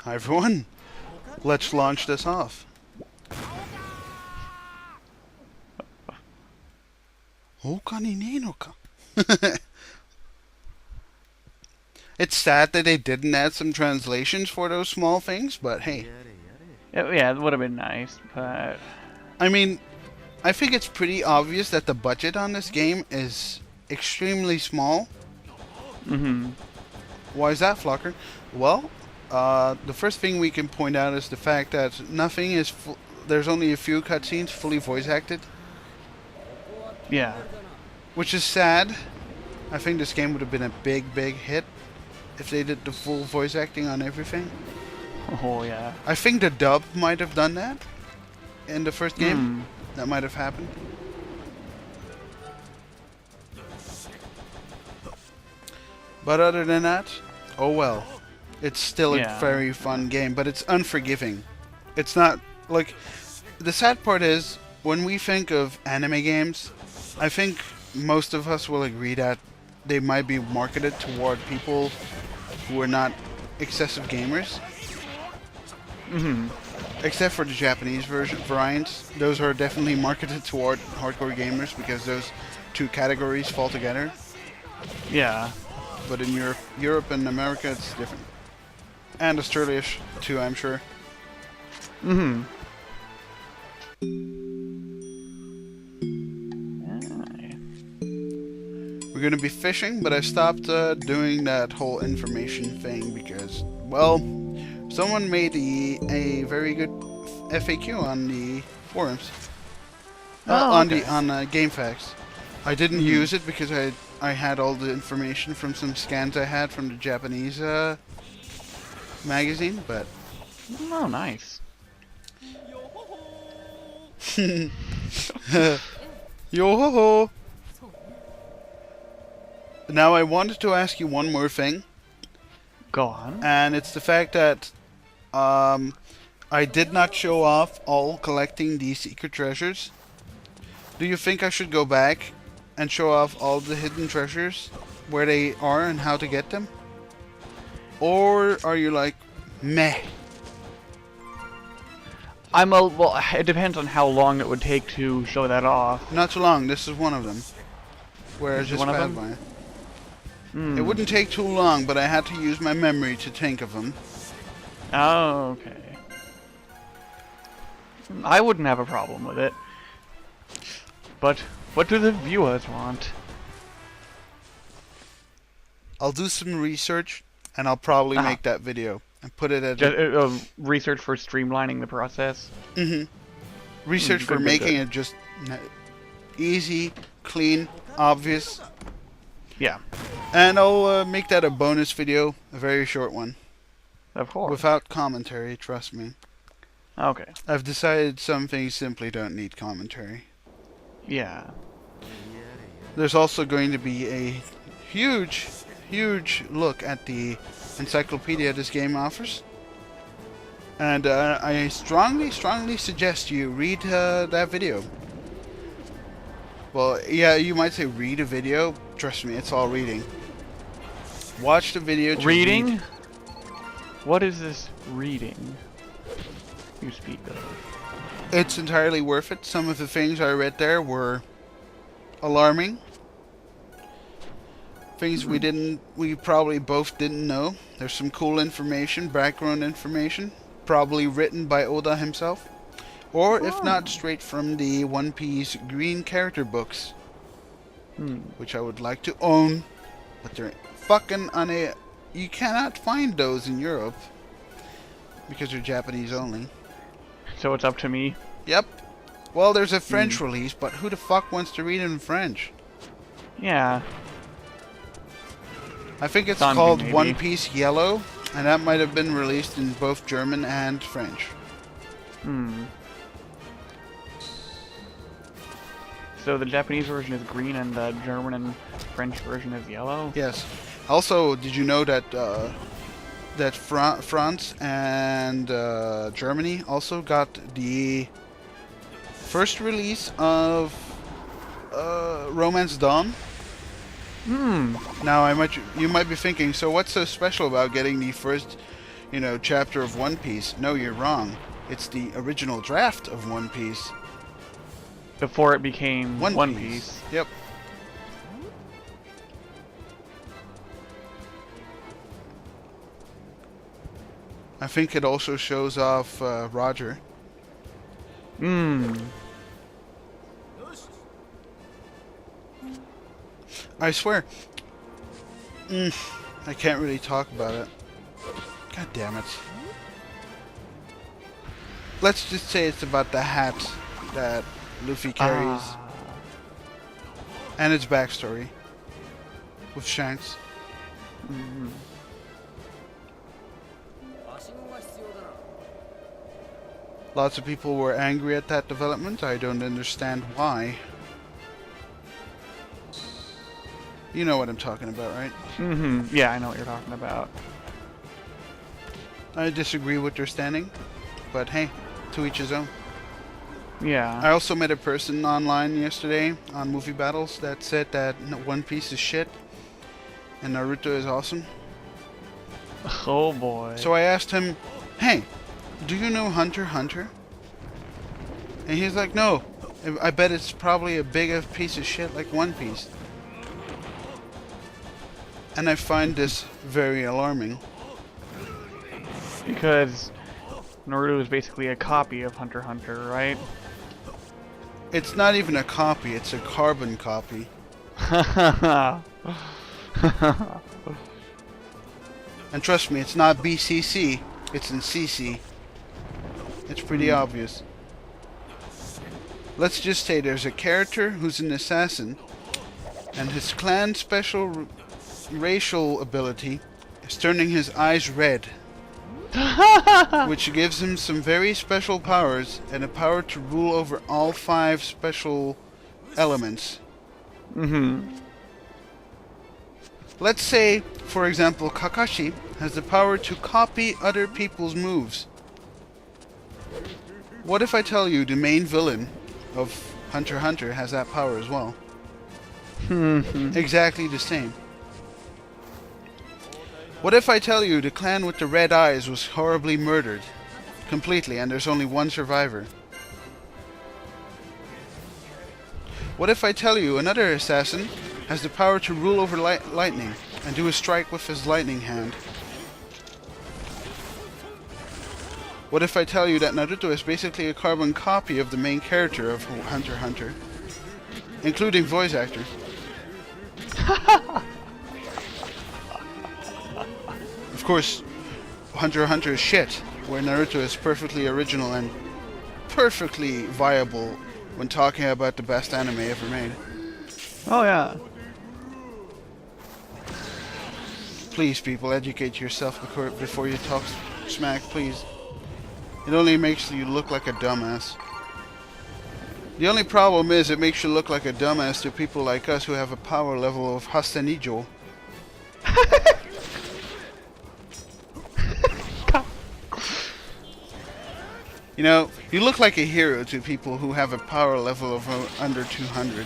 Hi everyone, let's launch this off. It's sad that they didn't add some translations for those small things, but hey. Yeah, it would have been nice, but... I mean, I think it's pretty obvious that the budget on this game is extremely small. Mm-hmm. Why is that, Flocker? Well, the first thing we can point out is the fact that nothing is... there's only a few cutscenes fully voice acted. Yeah. Which is sad. I think this game would have been a big hit if they did the full voice acting on everything. Oh, yeah. I think the dub might have done that in the first game. That might have happened. But other than that, oh well. It's still a very fun game, but it's unforgiving. It's not, like, the sad part is, when we think of anime games, I think most of us will agree that they might be marketed toward people who are not excessive gamers. Mm-hmm. Except for the Japanese variants. Those are definitely marketed toward hardcore gamers because those two categories fall together. Yeah. But in Europe and America it's different. And Australia too, I'm sure. Mm-hmm. We're gonna be fishing, but I stopped doing that whole information thing because, well, someone made a very good FAQ on the forums. On GameFAQs. I didn't use it because I had all the information from some scans I had from the Japanese magazine, but... Oh, nice. Yo-ho-ho! Now I wanted to ask you one more thing. Go on. And it's the fact that I did not show off all collecting these secret treasures. Do you think I should go back and show off all the hidden treasures, where they are and how to get them? Or are you like, meh? Well, it depends on how long it would take to show that off. Not too long, this is one of them. Where I just passed by. It wouldn't take too long, but I had to use my memory to think of them. Oh, okay. I wouldn't have a problem with it. But what do the viewers want? I'll do some research, and I'll probably make that video and put it at research for streamlining the process. Research for making it just easy, clean, obvious. Yeah. And I'll make that a bonus video, a very short one. Of course. Without commentary, trust me. Okay. I've decided some things simply don't need commentary. Yeah. There's also going to be a huge look at the encyclopedia this game offers. And I strongly suggest you read that video. Well, yeah, you might say read a video. Trust me, it's all reading. Watch the video to reading? read. What is this reading you speak of? It's entirely worth it. Some of the things I read there were alarming. Things we probably both didn't know. There's some cool information, background information, probably written by Oda himself. Or, if not, straight from the One Piece green character books. Which I would like to own. But they're fucking you cannot find those in Europe. Because they're Japanese only. So it's up to me? Yep. Well, there's a French release, but who the fuck wants to read it in French? Yeah. I think it's called One Piece Yellow. And that might have been released in both German and French. So the Japanese version is green and the German and French version is yellow? Yes. Also, did you know that France and Germany also got the first release of Romance Dawn? Hmm. Now, you might be thinking, so what's so special about getting the first you know, chapter of One Piece. No, you're wrong. It's the original draft of One Piece. Before it became One Piece. Yep. I think it also shows off Roger. I swear. I can't really talk about it. God damn it. Let's just say it's about the hat that Luffy carries. And its backstory. With Shanks. Lots of people were angry at that development. I don't understand why. You know what I'm talking about, right? Yeah, I know what you're talking about. I disagree with their standing, but hey, to each his own. Yeah. I also met a person online yesterday on Movie Battles that said that One Piece is shit and Naruto is awesome. Oh boy. So I asked him, hey, do you know Hunter x Hunter? And he's like, no. I bet it's probably a big piece of shit like One Piece. And I find this very alarming. Because Naruto is basically a copy of Hunter x Hunter, right? It's not even a copy, it's a carbon copy. And trust me, it's not BCC, it's in CC. It's pretty obvious. Let's just say there's a character who's an assassin, and his clan's special racial ability is turning his eyes red. Which gives him some very special powers and a power to rule over all 5 special elements. Let's say, for example, Kakashi has the power to copy other people's moves. What if I tell you the main villain of Hunter x Hunter has that power as well? Exactly the same. What if I tell you the clan with the red eyes was horribly murdered? Completely, and there's only one survivor? What if I tell you another assassin has the power to rule over lightning and do a strike with his lightning hand? What if I tell you that Naruto is basically a carbon copy of the main character of Hunter x Hunter, including voice actor? Of course, Hunter x Hunter is shit, where Naruto is perfectly original and perfectly viable when talking about the best anime ever made. Oh yeah. Please, people, educate yourself before you talk smack, please. It only makes you look like a dumbass. The only problem is it makes you look like a dumbass to people like us who have a power level of Hasenijo. You know, you look like a hero to people who have a power level of under 200.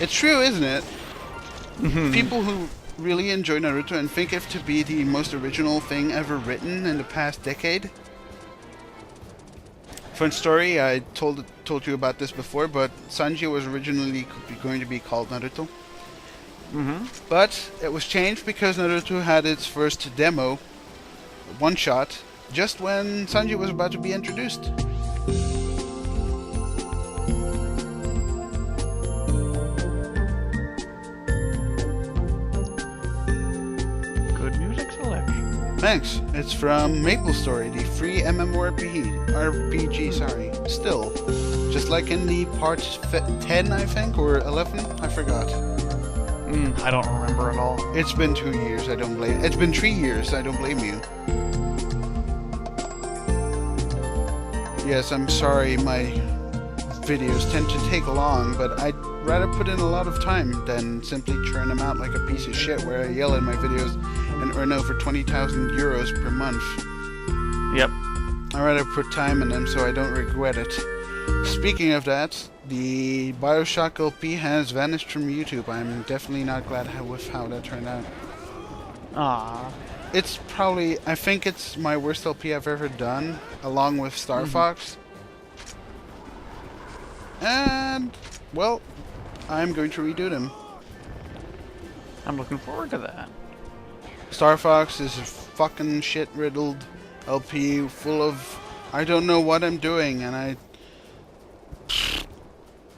It's true, isn't it? People who really enjoy Naruto and think it to be the most original thing ever written in the past decade. Fun story, I told you about this before, but Sanji was originally going to be called Naruto. But it was changed because Naruto had its first demo, one shot, just when Sanji was about to be introduced. Good music selection. Thanks. It's from Maple Story, the free MMORPG, sorry. Still, just like in the part 10, I think, or 11, I forgot. I don't remember at all. It's been 2 years, I don't blame. It's been 3 years, I don't blame you. Yes, I'm sorry, my videos tend to take long, but I'd rather put in a lot of time than simply churn them out like a piece of shit where I yell in my videos and earn over 20,000 euros per month. Yep. I'd rather put time in them so I don't regret it. Speaking of that, the Bioshock LP has vanished from YouTube. I'm definitely not glad with how that turned out. Ah. It's probably, I think it's my worst LP I've ever done, along with Star Fox. And, well, I'm going to redo them. I'm looking forward to that. Star Fox is a fucking shit-riddled LP full of, I don't know what I'm doing, and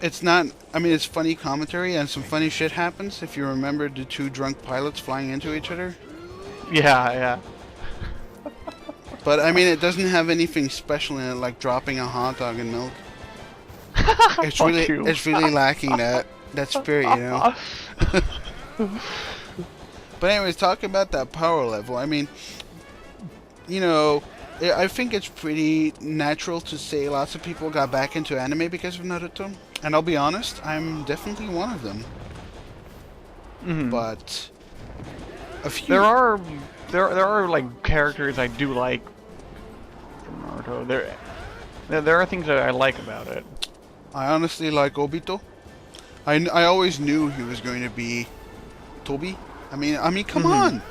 it's not, I mean, it's funny commentary, and some funny shit happens if you remember the two drunk pilots flying into each other. Yeah, yeah. But, I mean, it doesn't have anything special in it, like dropping a hot dog in milk. It's really lacking that spirit, you know? But anyways, talking about that power level, I mean, you know, I think it's pretty natural to say lots of people got back into anime because of Naruto. And I'll be honest, I'm definitely one of them. But a few... There are like characters I do like from Naruto. There are things that I like about it. I honestly like Obito. I always knew he was going to be Toby. I mean, come on.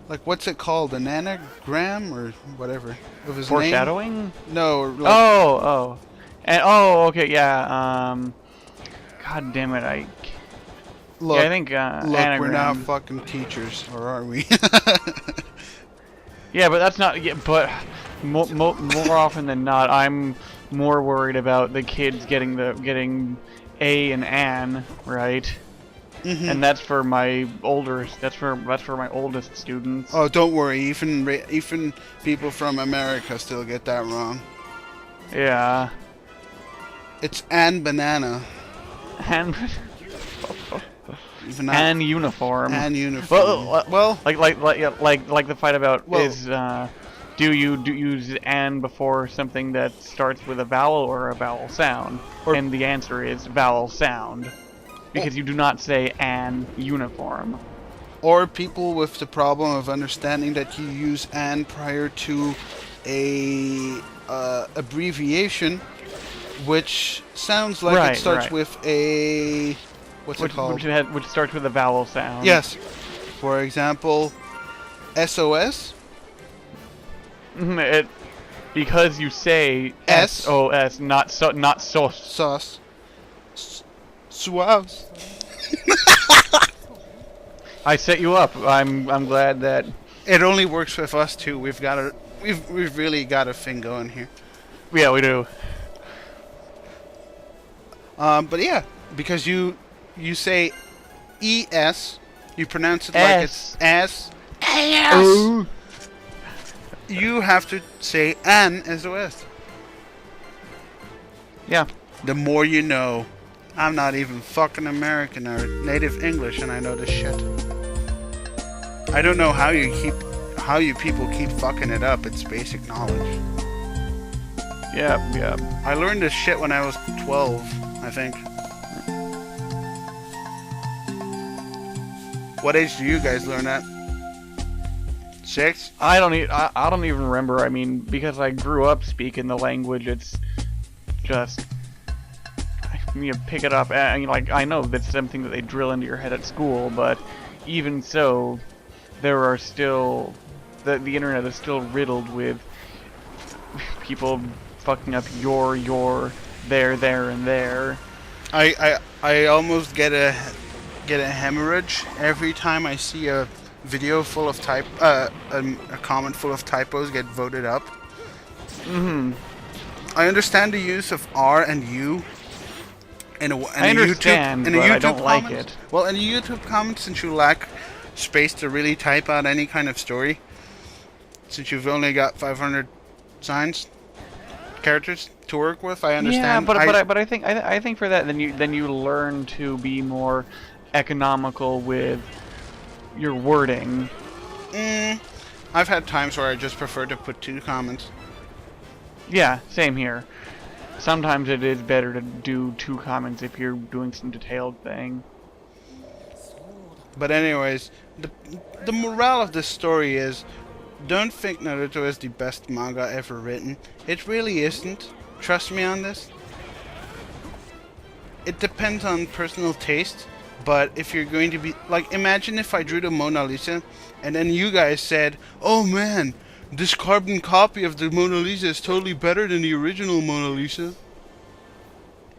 Like, what's it called? An anagram or whatever of his name? Foreshadowing? No. Like, okay, yeah. God damn it, look, yeah, I think look, anagram. we're not fucking teachers, or are we? Yeah, but that's not. Yeah, but more often than not, I'm more worried about the kids getting A and An right. And that's for my that's for my oldest students. Oh, don't worry. Even people from America still get that wrong. Yeah. It's An Banana. And Even and uniform. And uniform. Well, like the fight about is do you use an before something that starts with a vowel or a vowel sound? And the answer is vowel sound. Because you do not say an uniform. Or people with the problem of understanding that you use an prior to a abbreviation, which sounds like it starts with a what's it called? Which starts with a vowel sound. Yes. For example, SOS. Because you say SOS, not sauce. Sauce. Suaves. I set you up. I'm glad that it only works with us too. We've really got a thing going here. Yeah, we do. But yeah, because you say ES, you pronounce it like it's S. Oh. You have to say an SOS. Yeah. The more you know. I'm not even fucking American or native English, and I know this shit. I don't know how you people keep fucking it up. It's basic knowledge. Yeah. I learned this shit when I was 12, I think. What age do you guys learn at? 6? I don't even remember. I mean, because I grew up speaking the language, it's just. You pick it up, and like I know that's something that they drill into your head at school, but even so, there are still the internet is still riddled with people fucking up your there and there. I almost get a hemorrhage every time I see a video full of a comment full of typos get voted up. I understand the use of R and U. I understand, but I don't like it. Well, in the YouTube comments, since you lack space to really type out any kind of story, since you've only got 500 characters to work with, I understand. Yeah, but I think for that, then you learn to be more economical with your wording. I've had times where I just prefer to put 2 comments. Yeah, same here. Sometimes it is better to do 2 comments if you're doing some detailed thing. But anyways, the morale of this story is, don't think Naruto is the best manga ever written. It really isn't. Trust me on this. It depends on personal taste, But if you're going to be like, imagine if I drew the Mona Lisa, and then you guys said, "Oh man, this carbon copy of the Mona Lisa is totally better than the original Mona Lisa."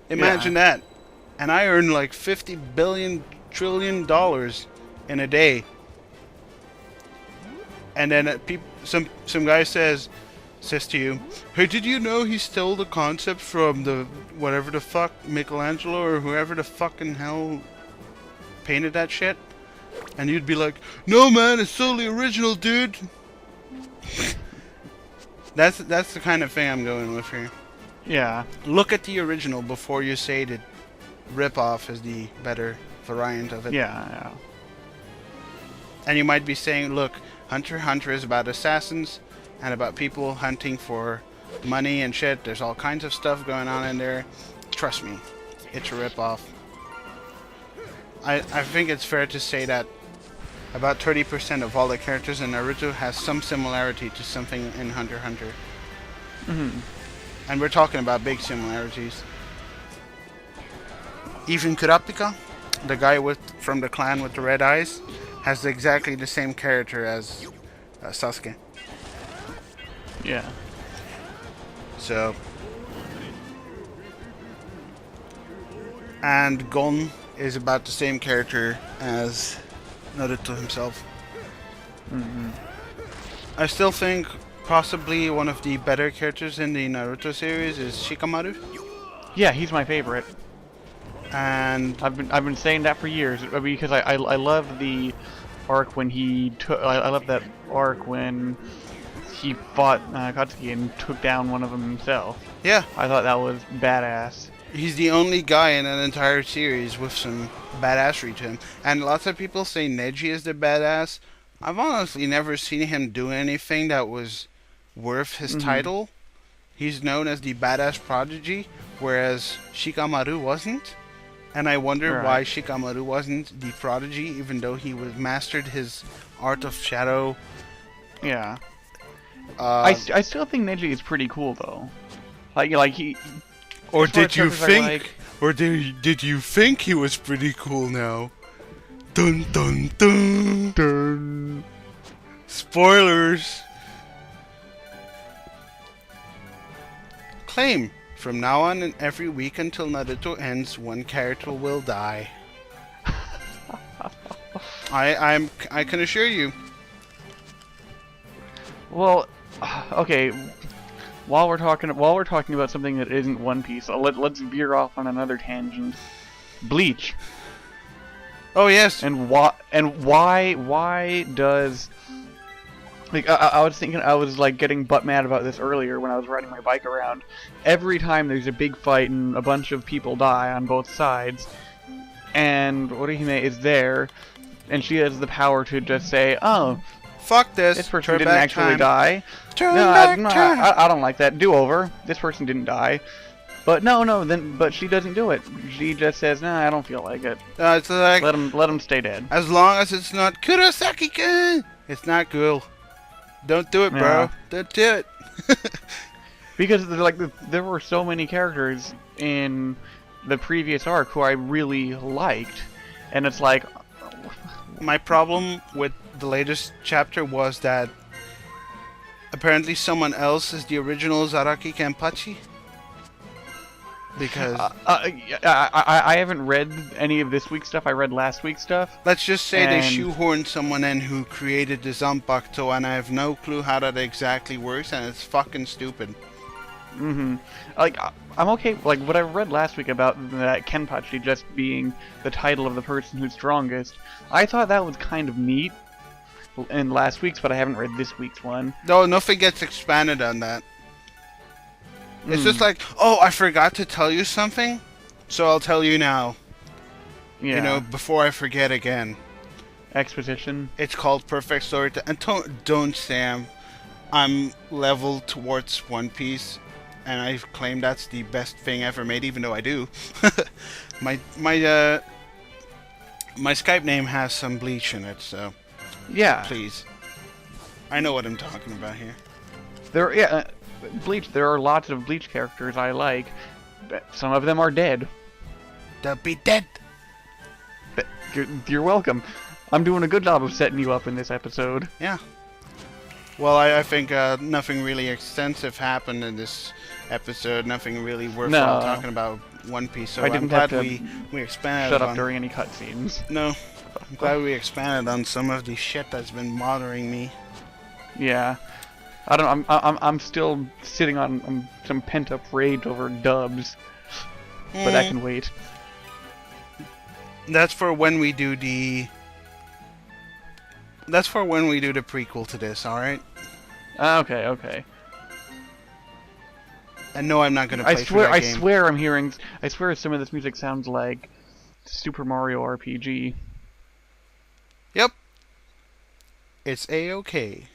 Imagine that, and I earn like 50 billion trillion dollars in a day, and then some guy says to you, "Hey, did you know he stole the concept from the whatever the fuck Michelangelo or whoever the fucking hell painted that shit?" And you'd be like, "No man, it's totally original, dude." That's the kind of thing I'm going with here. Yeah. Look at the original before you say that rip-off is the better variant of it. Yeah. And you might be saying, look, Hunter x Hunter is about assassins and about people hunting for money and shit. There's all kinds of stuff going on in there. Trust me, it's a rip-off. I think it's fair to say that about 30% of all the characters in Naruto has some similarity to something in Hunter x Hunter. Mm-hmm. And we're talking about big similarities. Even Kurapika, the guy from the clan with the red eyes, has exactly the same character as Sasuke. Yeah. So, and Gon is about the same character as Naruto himself. Mm-hmm. I still think possibly one of the better characters in the Naruto series is Shikamaru. Yeah, he's my favorite. And I've been saying that for years because I love the arc when he took. I love that arc when he fought Katsuki and took down one of them himself. yeah, I thought that was badass. he's the only guy in an entire series with some badassery to him. And lots of people say Neji is the badass. I've honestly never seen him do anything that was worth his title. He's known as the badass prodigy, whereas Shikamaru wasn't. And I wonder why Shikamaru wasn't the prodigy, even though he was mastered his art of shadow. Yeah. I still think Neji is pretty cool though. Like he. Or as far did as you characters I think? like- Or did you think he was pretty cool now? Dun dun dun dun. Spoilers. Claim. From now on and every week until Naruto ends, one character will die. I can assure you. Well, okay. While we're talking about something that isn't One Piece, let's veer off on another tangent. Bleach. Oh yes. And why does like I was thinking I was like getting butt mad about this earlier when I was riding my bike around. Every time there's a big fight and a bunch of people die on both sides, and Orihime is there, and she has the power to just say, "Oh, Fuck this. this person Turn didn't back actually time. die." Turn No, back no, time. I don't like that. Do over. This person didn't die. But but she doesn't do it. She just says, "Nah, I don't feel like it. It's like Let him stay dead." as long as it's not Kurosaki-kun, it's not cool. Don't do it, bro. Yeah. Don't do it. Because there were so many characters in the previous arc who I really liked, and it's like, My problem with the latest chapter was that apparently someone else is the original Zaraki Kenpachi. Because I haven't read any of this week's stuff. I read last week's stuff. let's just say they and- shoehorned someone in who created the Zanpakuto, and I have no clue how that exactly works, and it's fucking stupid. Like, I'm okay. Like what I read last week about that Kenpachi just being the title of the person who's strongest. I thought that was kind of neat in last week's, but I haven't read this week's one. No, nothing gets expanded on that. It's just like, oh, I forgot to tell you something, so I'll tell you now. Yeah. You know, before I forget again. Exposition. It's called perfect storytelling. And don't Sam, I'm leveled towards One Piece, and I claim that's the best thing ever made, even though I do. my Skype name has some Bleach in it, so Yeah. please. I know what I'm talking about here. Bleach. There are lots of Bleach characters I like. But some of them are dead. They'll be dead. You're welcome. I'm doing a good job of setting you up in this episode. Yeah. Well, I think nothing really extensive happened in this episode. Nothing really worthwhile talking about One Piece. So I I'm didn't glad have to we expanded shut up on... during any cutscenes. No. I'm glad we expanded on some of the shit that's been bothering me. Yeah. I don't. I'm still sitting on some pent up rage over dubs, but that can wait. That's for when we do the. That's for when we do the prequel to this. All right. Okay. Okay. And no, I'm not gonna play through that game. I swear I'm hearing. I swear some of this music sounds like Super Mario RPG. Yep. It's A-OK.